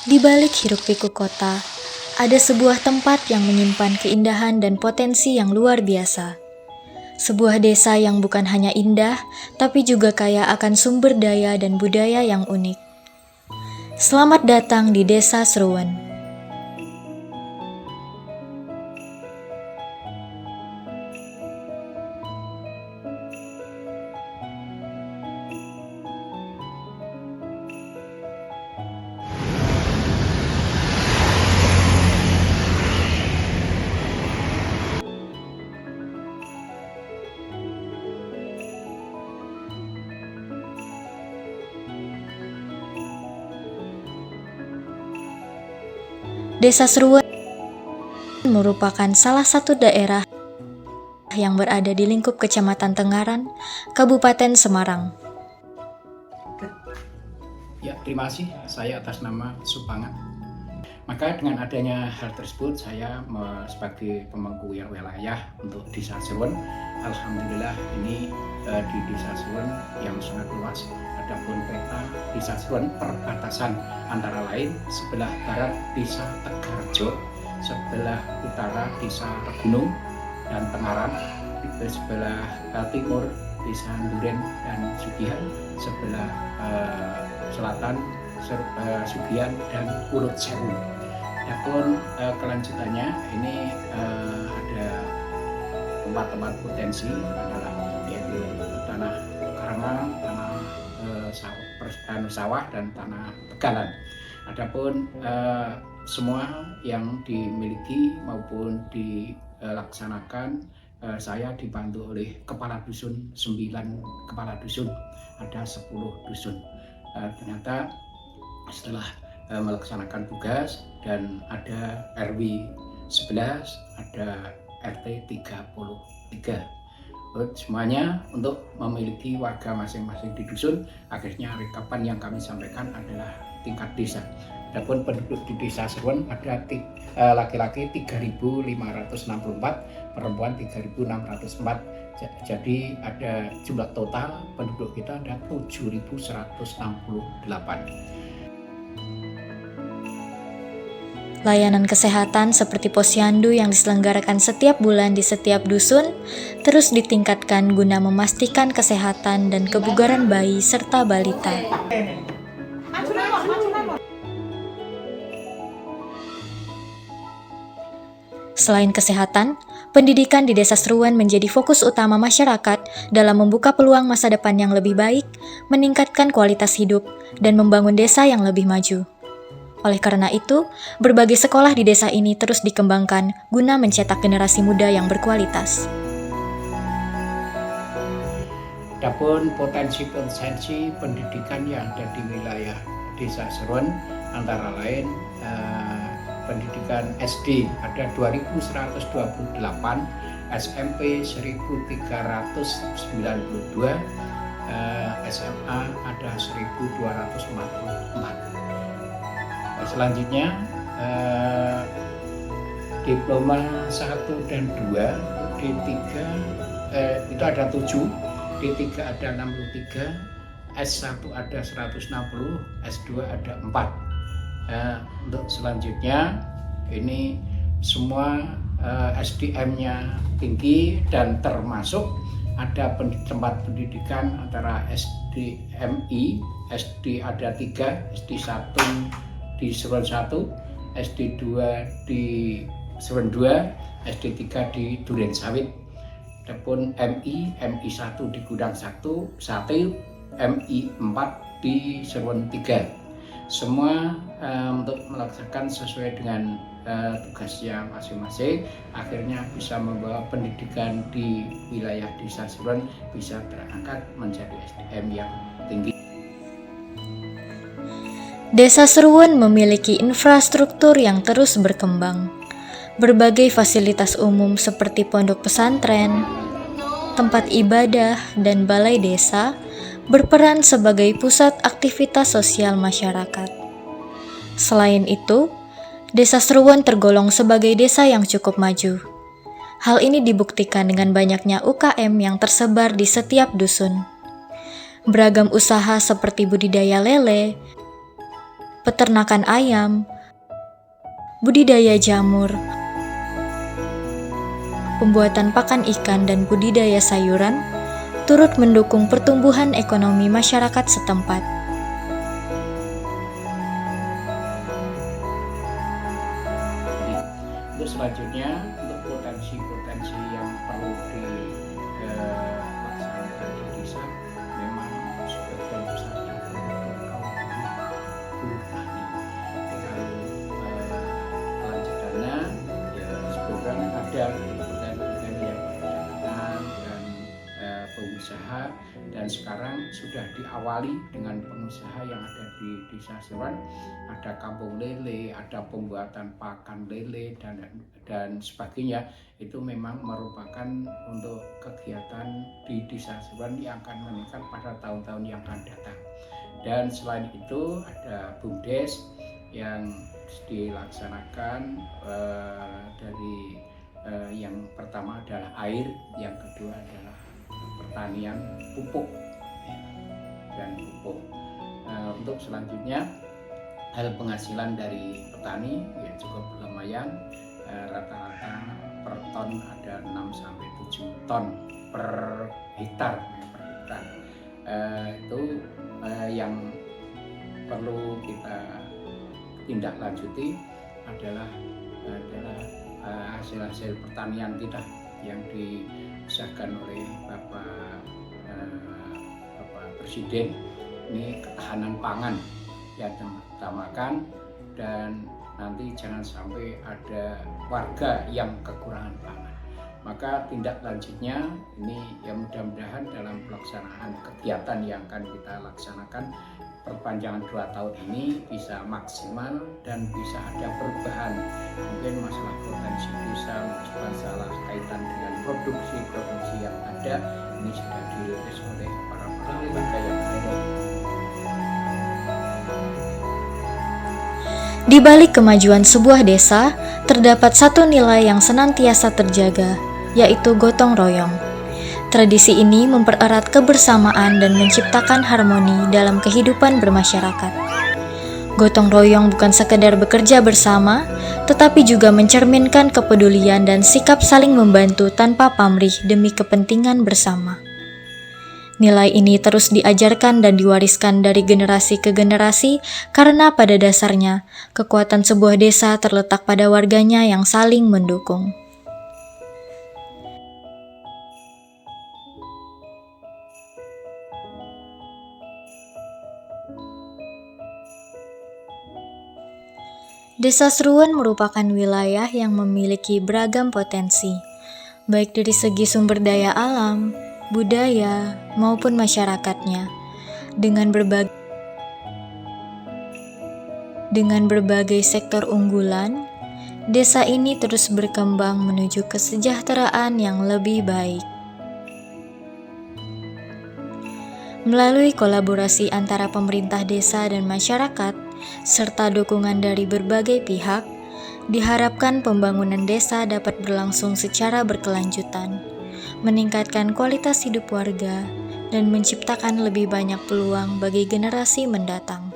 Di balik hiruk-pikuk kota, ada sebuah tempat yang menyimpan keindahan dan potensi yang luar biasa. Sebuah desa yang bukan hanya indah, tapi juga kaya akan sumber daya dan budaya yang unik. Selamat datang di Desa Seruan. Desa Seruan merupakan salah satu daerah yang berada di lingkup Kecamatan Tengaran, Kabupaten Semarang. Ya, terima kasih. Saya atas nama Supangat. Maka dengan adanya hal tersebut, saya sebagai pemangku wilayah untuk Desa Seruan, alhamdulillah ini di Desa Seruan yang sangat luas. Adapun peta Desa Seruan perbatasan antara lain sebelah barat Desa Tegarjo, sebelah utara Desa Regunung dan Tengaran, di sebelah timur Desa Duren dan Sugihan, sebelah selatan Sugihan dan Urut Sewu. Adapun kelanjutannya ini ada tempat-tempat potensi adalah yaitu tanah karangan, tanah sawah dan tanah tegalan. Adapun semua yang dimiliki maupun dilaksanakan saya dibantu oleh kepala dusun, 9 kepala dusun, ada 10 dusun. Ternyata setelah melaksanakan tugas dan ada RW 11, ada RT 33. Semuanya untuk memiliki warga masing-masing di dusun. Akhirnya rekapan yang kami sampaikan adalah tingkat desa. Adapun penduduk di Desa Seruan ada laki-laki 3.564, perempuan 3.604. Jadi ada jumlah total penduduk kita ada 7.168. Layanan kesehatan seperti posyandu yang diselenggarakan setiap bulan di setiap dusun terus ditingkatkan guna memastikan kesehatan dan kebugaran bayi serta balita. Selain kesehatan, pendidikan di Desa Seruan menjadi fokus utama masyarakat dalam membuka peluang masa depan yang lebih baik, meningkatkan kualitas hidup, dan membangun desa yang lebih maju. Oleh karena itu, berbagai sekolah di desa ini terus dikembangkan guna mencetak generasi muda yang berkualitas. Adapun potensi-potensi pendidikan yang ada di wilayah Desa Seruan antara lain pendidikan SD ada 2.128, SMP 1.392, SMA ada 1.244. Selanjutnya diploma 1 dan 2, D3 itu ada 7, D3 ada 63, S1 ada 160, S2 ada 4. Untuk selanjutnya ini semua SDM-nya tinggi dan termasuk ada tempat pendidikan antara SDMI, SD ada 3, SD 1 di Seruan 1, SD 2 di Seruan 2, SD 3 di Duren Sawit. Adapun MI 1 di Gudang 1, MI 4 di Seruan 3. Semua untuk melaksanakan sesuai dengan tugasnya masing-masing, akhirnya bisa membawa pendidikan di wilayah Desa Seruan bisa terangkat menjadi SDM yang tinggi. Desa Seruan memiliki infrastruktur yang terus berkembang. Berbagai fasilitas umum seperti pondok pesantren, tempat ibadah, dan balai desa berperan sebagai pusat aktivitas sosial masyarakat. Selain itu, Desa Seruan tergolong sebagai desa yang cukup maju. Hal ini dibuktikan dengan banyaknya UKM yang tersebar di setiap dusun. Beragam usaha seperti budidaya lele, peternakan ayam, budidaya jamur, pembuatan pakan ikan dan budidaya sayuran, turut mendukung pertumbuhan ekonomi masyarakat setempat. Untuk selanjutnya, untuk potensi-potensi yang perlu dilaksanakan di desa, memang sebagian besar kaum buruh tani. Kalau kelanjutannya, ya sebenarnya ada petani-petani yang berkegiatan dan pengusaha, dan sekarang sudah diawali dengan pengusaha yang ada di Desa Seruan. Ada kampung lele, ada pembuatan pakan lele dan sebagainya. Itu memang merupakan untuk kegiatan di Desa Seruan yang akan meningkat pada tahun-tahun yang akan datang. Dan selain itu ada BUMDes yang dilaksanakan dari yang pertama adalah air, yang kedua adalah pertanian pupuk dan pupuk. Untuk selanjutnya, hal penghasilan dari petani ya cukup lumayan, rata-rata per ton ada 6-7 ton per hektar. Itu yang perlu kita tindak lanjuti adalah hasil-hasil pertanian kita yang disahkan oleh Bapak Presiden. Ini ketahanan pangan yang ditamakan, dan nanti jangan sampai ada warga yang kekurangan pangan. Maka tindak lanjutnya ini ya mudah-mudahan dalam pelaksanaan kegiatan yang akan kita laksanakan perpanjangan 2 tahun ini bisa maksimal dan bisa ada perubahan. Mungkin masalah potensi desa, masalah kaitan dengan produksi yang ada, ini sudah dirilis oleh para lembaga yang ada. Di balik kemajuan sebuah desa, terdapat satu nilai yang senantiasa terjaga, yaitu gotong royong. Tradisi ini mempererat kebersamaan dan menciptakan harmoni dalam kehidupan bermasyarakat. Gotong royong bukan sekedar bekerja bersama, tetapi juga mencerminkan kepedulian dan sikap saling membantu tanpa pamrih demi kepentingan bersama. Nilai ini terus diajarkan dan diwariskan dari generasi ke generasi karena pada dasarnya, kekuatan sebuah desa terletak pada warganya yang saling mendukung. Desa Seruan merupakan wilayah yang memiliki beragam potensi, baik dari segi sumber daya alam, budaya, maupun masyarakatnya. Dengan berbagai sektor unggulan, desa ini terus berkembang menuju kesejahteraan yang lebih baik. Melalui kolaborasi antara pemerintah desa dan masyarakat, serta dukungan dari berbagai pihak, diharapkan pembangunan desa dapat berlangsung secara berkelanjutan, meningkatkan kualitas hidup warga, dan menciptakan lebih banyak peluang bagi generasi mendatang.